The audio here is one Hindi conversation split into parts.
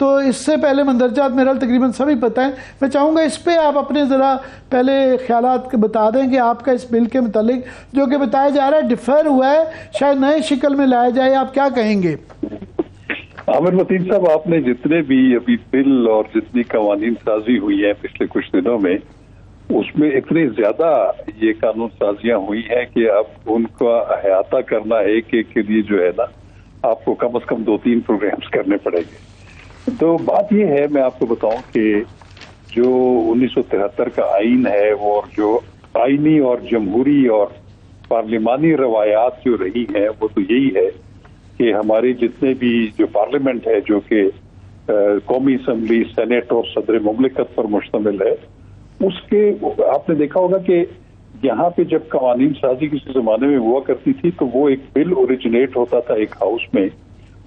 तो इससे पहले मंदरजात मेरा तकरीबन सभी पता है। मैं चाहूँगा इस पे आप अपने ज़रा पहले ख्यालात बता दें कि आपका इस बिल के मुतालिक जो कि बताया जा रहा है डिफर हुआ है, शायद नए शिकल में लाया जाए, आप क्या कहेंगे? आमिर वसीम साहब, आपने जितने भी अभी बिल और जितनी कवानीन साजी हुई है पिछले कुछ दिनों में, उसमें इतनी ज्यादा ये कानून साजियां हुई हैं कि अब उनका अहाता करना एक एक के लिए जो है ना, आपको कम से कम 2-3 प्रोग्राम्स करने पड़ेंगे। तो बात ये है, मैं आपको बताऊं कि जो 1973 का आइन है और जो आइनी और जमहूरी और पार्लिमानी रवायात जो रही हैं, वो तो यही है कि हमारी जितने भी जो पार्लियामेंट है, जो कि कौमी असम्बली, सेनेट और सदर मुमलिकत पर मुश्तमिल है, उसके आपने देखा होगा कि यहाँ पे जब कवानीन साजी किसी जमाने में हुआ करती थी तो वो एक बिल ओरिजिनेट होता था एक हाउस में,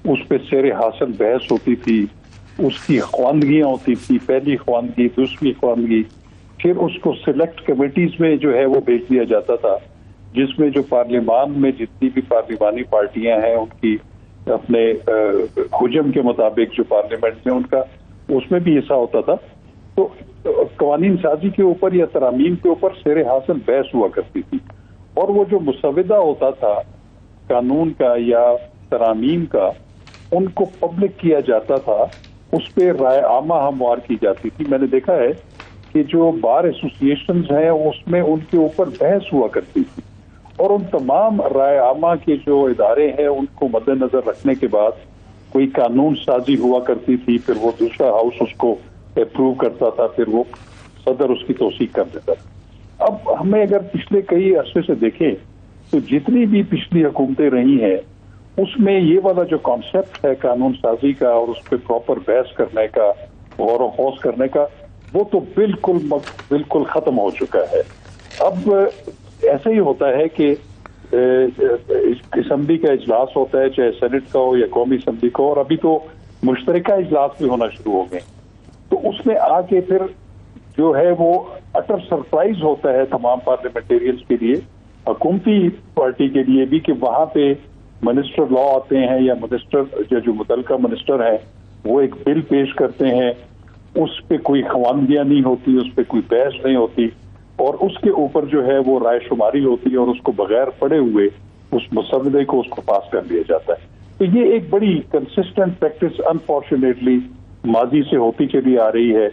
उस पर सेरे हासिल बहस होती थी, उसकी ख्वानगियाँ होती थी, पहली ख्वानगी, दूसरी ख्वानगी, फिर उसको सिलेक्ट कमेटीज में जो है वो भेज दिया जाता था, जिसमें जो पार्लियामान में जितनी भी पार्लिमानी पार्टियां हैं उनकी अपने हुजम के मुताबिक जो पार्लियामेंट में उनका उसमें भी हिस्सा होता था। तो कवानीन साजी के ऊपर या तरामीम के ऊपर सेरे हासिल बहस हुआ करती थी, और वो जो मुसविदा होता था कानून का या तरामीम का, उनको पब्लिक किया जाता था, उस पर राय आमा हमवार की जाती थी। मैंने देखा है कि जो बार एसोसिएशंस हैं उसमें उनके ऊपर बहस हुआ करती थी, और उन तमाम राय आमा के जो इदारे हैं उनको मद्देनजर रखने के बाद कोई कानून साजी हुआ करती थी, फिर वो दूसरा हाउस उसको अप्रूव करता था, फिर वो सदर उसकी तौसीक कर देता था। अब हमें अगर पिछले कई अरसे से देखें तो जितनी भी पिछली हुकूमतें रही हैं उसमें ये वाला जो कॉन्सेप्ट है कानून साजी का और उस पर प्रॉपर बहस करने का, गौर वखौज करने का, वो तो बिल्कुल खत्म हो चुका है। अब ऐसा ही होता है कि असम्बली का इजलास होता है, चाहे सेनेट का हो या कौमी असम्बली का, और अभी तो मुश्तरका इजलास भी होना शुरू हो गए, तो उसमें आके फिर जो है वो अटर सरप्राइज होता है तमाम पार्लियामेंटेरियंस के लिए, हुकूमती पार्टी के लिए भी, कि वहां पे मिनिस्टर लॉ आते हैं या मिनिस्टर जो मुतलका मिनिस्टर है वो एक बिल पेश करते हैं, उस पर कोई खवानगियां नहीं होती, उस पर कोई बहस नहीं होती, और उसके ऊपर जो है वो राय शुमारी होती है और उसको बगैर पढ़े हुए उस मसवदे को उसको पास कर दिया जाता है। तो ये एक बड़ी कंसिस्टेंट प्रैक्टिस अनफॉर्चुनेटली माजी से होती चली आ रही है।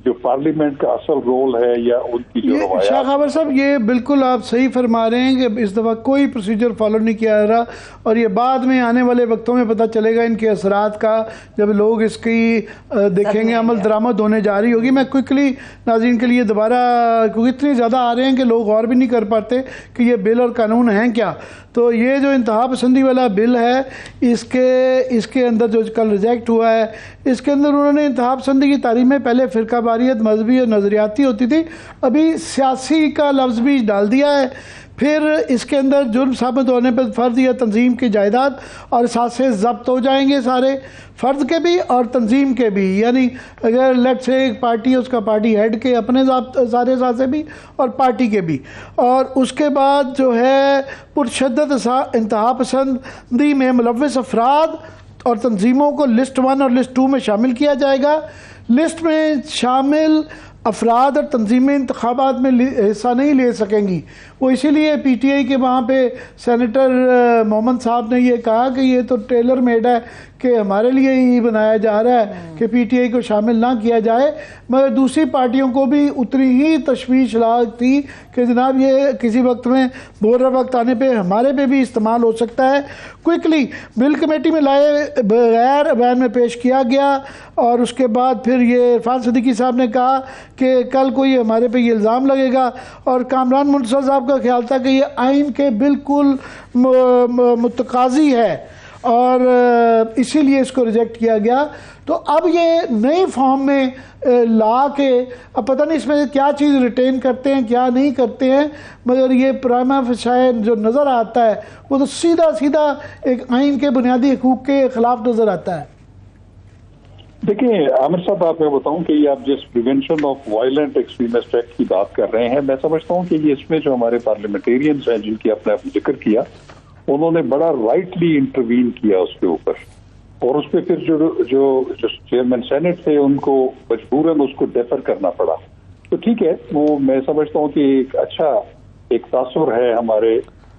जो पार्लियामेंट का असल रोल है या उनकी जो रवायात। शाह खबर साहब, ये बिल्कुल आप सही फरमा रहे हैं कि इस दफ़ा कोई प्रोसीजर फॉलो नहीं किया जा रहा, और ये बाद में आने वाले वक्तों में पता चलेगा इनके असरात का, जब लोग इसकी देखेंगे, अमल दरामद होने जा रही होगी। मैं क्विकली नाज़रीन के लिए दोबारा, क्योंकि इतने ज़्यादा आ रहे हैं कि लोग और भी नहीं कर पाते कि ये बिल और कानून हैं क्या। तो ये जो इंतहा पसंदी वाला बिल है, इसके अंदर जो कल रिजेक्ट हुआ है, इसके अंदर उन्होंने इंतहा पसंदी की तारीफ में पहले फ़िरका वारियत, मजहबी और नज़रियाती होती थी, अभी सियासी का लफ्ज़ भी डाल दिया है। फिर इसके अंदर जुर्म साबित होने पर फ़र्द या तंजीम की जायदाद और सासे ज़ब्त हो जाएंगे, सारे फ़र्द के भी और तंजीम के भी, यानी अगर लेट से एक पार्टी है उसका पार्टी हेड के अपने सारे सासे भी और पार्टी के भी। और उसके बाद जो है पुरशद्दत इंतहा पसंदी में मुलव्वस अफराद और तंजीमों को लिस्ट 1 और लिस्ट 2 में शामिल किया जाएगा। लिस्ट में शामिल अफराद और तंजीमें इंतखाबात में हिस्सा नहीं ले सकेंगी। वो इसीलिए PTI के वहाँ पे सेनेटर मोहम्मद साहब ने ये कहा कि ये तो टेलर मेड है कि हमारे लिए ही बनाया जा रहा है कि PTI को शामिल ना किया जाए, मगर दूसरी पार्टियों को भी उतनी ही तशवीश थी कि जनाब ये किसी वक्त में बुरा वक्त आने पे हमारे पे भी इस्तेमाल हो सकता है। क्विकली बिल कमेटी में लाए बगैर बयान में पेश किया गया, और उसके बाद फिर ये इरफान सिद्दीकी साहब ने कहा कि कल कोई हमारे पे ये इल्ज़ाम लगेगा, और कामरान मुंसर साहब का ख्याल था कि ये आइन के बिल्कुल मुतकाज़ी है और इसीलिए इसको रिजेक्ट किया गया। तो अब ये नई फॉर्म में ला के अब पता नहीं इसमें क्या चीज़ रिटेन करते हैं क्या नहीं करते हैं, मगर ये प्राइमा फेसाई जो नज़र आता है वो तो सीधा सीधा एक आइन के बुनियादी हकूक़ के ख़िलाफ़ नज़र आता है। देखिए आमिर साहब, आप मैं बताऊं कि ये आप जिस prevention of violent extremist act की बात कर रहे हैं, मैं समझता हूं कि ये इसमें जो हमारे पार्लियामेंटेरियंस हैं जिनकी आपने जिक्र किया, उन्होंने बड़ा राइटली इंटरवीन किया उसके ऊपर, और उस पर फिर जो चेयरमैन सेनेट थे उनको मजबूरन उसको डेफर करना पड़ा। तो ठीक है, वो मैं समझता हूँ कि एक अच्छा एक तासुर है हमारे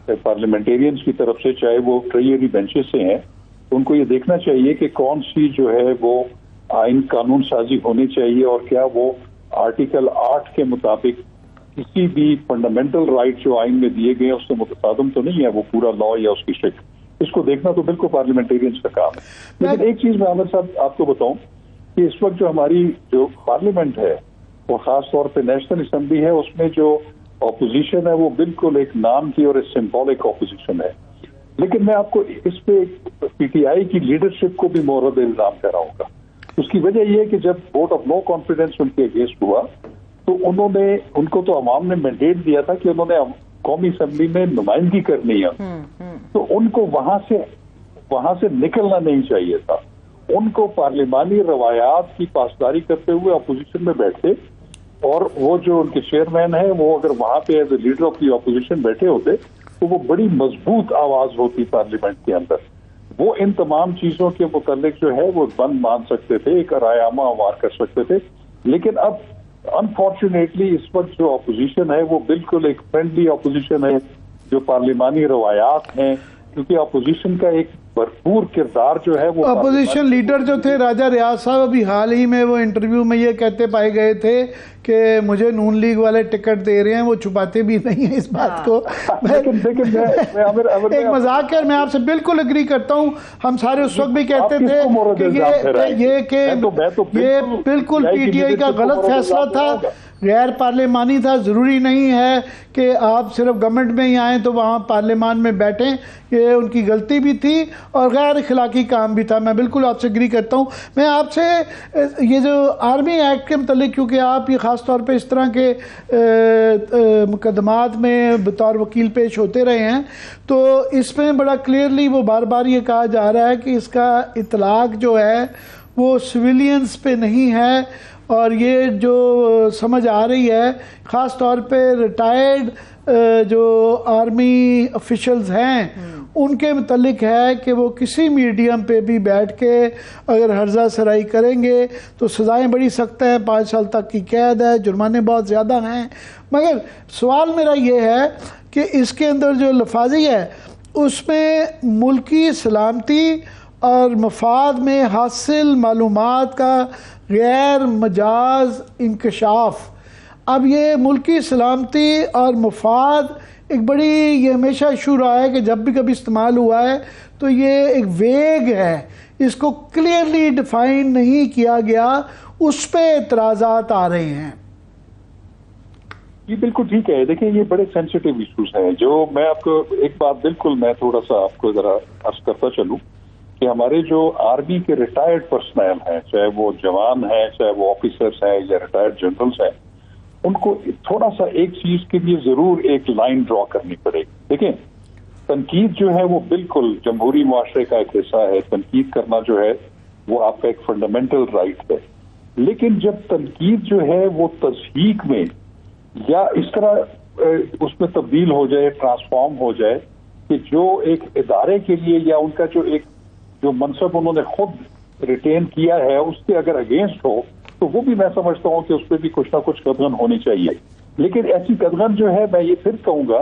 पार्लियामेंटेरियंस की तरफ से, चाहे वो ट्रेजरी बेंचेस से हैं, उनको ये देखना चाहिए कि कौन सी जो है वो आइन कानून साजी होनी चाहिए और क्या वो आर्टिकल 8 के मुताबिक किसी भी फंडामेंटल राइट जो आइन में दिए गए हैं उससे मुतसादम तो नहीं है वो पूरा लॉ या उसकी शिक। इसको देखना तो बिल्कुल पार्लियामेंटेरियंस का काम है। लेकिन एक चीज मैं आमिर साहब आपको बताऊं कि इस वक्त जो हमारी जो पार्लियामेंट है और खास तौर पे नेशनल असेंबली है, उसमें जो ऑपोजिशन है वो बिल्कुल एक नाम की और एक सिंबॉलिक ऑपोजिशन है। लेकिन मैं आपको इस पे पीटीआई की लीडरशिप को भी मोरद इल्जाम कराऊंगा। उसकी वजह यह है कि जब वोट ऑफ नो कॉन्फिडेंस उनके अगेंस्ट हुआ तो उनको तो अवाम ने मैंडेट दिया था कि उन्होंने कौमी असेंबली में नुमाइंदगी करनी है, तो उनको वहां से निकलना नहीं चाहिए था। उनको पार्लिमानी रवायात की पासदारी करते हुए अपोजिशन में बैठते, और वो जो उनके चेयरमैन है वो अगर वहां पे as a leader of the opposition बैठे होते तो वो बड़ी मजबूत आवाज होती पार्लियामेंट के अंदर। वो इन तमाम चीजों के मुतालिक जो है वो बंद मान सकते थे, एक रायनामा वार कर सकते थे। लेकिन अब अनफॉर्चुनेटली इस वक्त जो अपोजिशन है वो बिल्कुल एक फ्रेंडली अपोजिशन है, जो पार्लिमानी रवायात हैं, क्योंकि अपोजिशन का एक भरपूर किरदार जो है वो अपोजिशन लीडर जो थे राजा रियाज साहब, अभी हाल ही में वो इंटरव्यू में ये कहते पाए गए थे कि मुझे नून लीग वाले टिकट दे रहे हैं, वो छुपाते भी नहीं है इस बात को। एक मजाक है, मैं आपसे बिल्कुल एग्री करता हूँ। हम सारे उस वक्त भी कहते थे कि ये बिल्कुल पीटीआई का गलत फैसला था, गैर पार्लिमानी था। ज़रूरी नहीं है कि आप सिर्फ गवर्नमेंट में ही आएँ तो वहाँ पार्लियामान में बैठें, ये उनकी गलती भी थी और गैर इखलाकी काम भी था। मैं बिल्कुल आपसे एग्री करता हूँ। मैं आपसे ये जो आर्मी एक्ट के मतलब, क्योंकि आप ये ख़ास तौर पे इस तरह के मुकदमात में बतौर वकील पेश होते रहे हैं, तो इसमें बड़ा क्लियरली वो बार बार ये कहा जा रहा है कि इसका इतलाक जो है वो सिविलियंस पे नहीं है, और ये जो समझ आ रही है ख़ास तौर पे रिटायर्ड जो आर्मी ऑफिशल्स हैं उनके मुतल्लिक है कि वो किसी मीडियम पे भी बैठ के अगर हर्जा सराई करेंगे तो सज़ाएं बड़ी सख्त हैं, 5 साल तक की कैद है, जुर्माने बहुत ज़्यादा हैं। मगर सवाल मेरा ये है कि इसके अंदर जो लफाजी है उसमें मुल्की सलामती और मफाद में हासिल मालूमात का गैर मजाज इंकशाफ। अब ये मुल्की सलामती और मफाद एक बड़ी, ये हमेशा इशू रहा है कि जब भी कभी इस्तेमाल हुआ है तो ये एक वेग है, इसको क्लियरली डिफाइन नहीं किया गया, उस पे एतराज़ात आ रहे हैं। ये बिल्कुल ठीक है। देखिए ये बड़े सेंसिटिव इश्यूज हैं, जो मैं आपको एक बात बिल्कुल मैं थोड़ा सा आपको जरा अर्ज करता चलूं कि हमारे जो आर्मी के रिटायर्ड पर्सनल हैं, चाहे वो जवान हैं, चाहे वो ऑफिसर्स हैं या रिटायर्ड जनरल्स हैं, उनको थोड़ा सा एक चीज के लिए जरूर एक लाइन ड्रॉ करनी पड़ेगी। देखिए तनकीद जो है वो बिल्कुल जमहूरी मुआशरे का एक हिस्सा है, तनकीद करना जो है वो आपका एक फंडामेंटल राइट है। लेकिन जब तनकीद जो है वो तस्हीक में या इस तरह उसमें तब्दील हो जाए, ट्रांसफॉर्म हो जाए कि जो एक इदारे के लिए या उनका जो मनसब उन्होंने खुद रिटेन किया है उसके अगर अगेंस्ट हो, तो वो भी मैं समझता हूँ कि उस पर भी कुछ ना कुछ कदगन होनी चाहिए। लेकिन ऐसी कदगन जो है, मैं ये फिर कहूंगा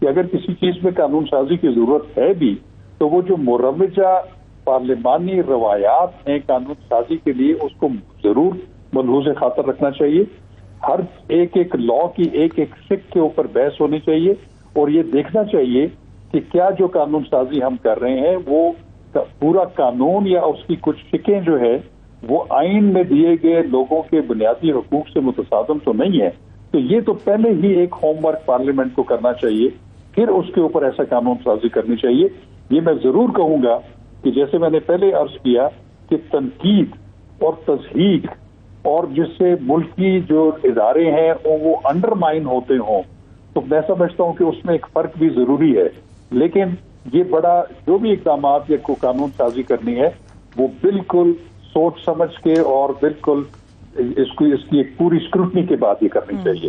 कि अगर किसी चीज में कानून साजी की जरूरत है भी, तो वो जो मुरवजा पार्लिमानी रवायात हैं कानून साजी के लिए, उसको जरूर मलहूज़ खातर रखना चाहिए। हर एक लॉ की एक सिक के ऊपर बहस होनी चाहिए, और ये देखना चाहिए कि क्या जो कानून साजी हम कर रहे हैं वो पूरा कानून या उसकी कुछ शिकें जो है वो आइन में दिए गए लोगों के बुनियादी हुकूक से मुतसादम तो नहीं है। तो ये तो पहले ही एक होमवर्क पार्लियामेंट को करना चाहिए, फिर उसके ऊपर ऐसा कानून साजी करनी चाहिए। ये मैं जरूर कहूंगा कि जैसे मैंने पहले अर्ज किया कि तनकीद और तस्हीक और जिससे मुल्की जो इदारे हैं वो अंडरमाइन होते हों, तो मैं समझता हूं कि उसमें एक फर्क भी जरूरी है। लेकिन ये बड़ा जो भी इकदाम या को कानून साजी करनी है वो बिल्कुल सोच समझ के और बिल्कुल इसकी एक पूरी स्क्रूटनी के बाद ये करनी चाहिए।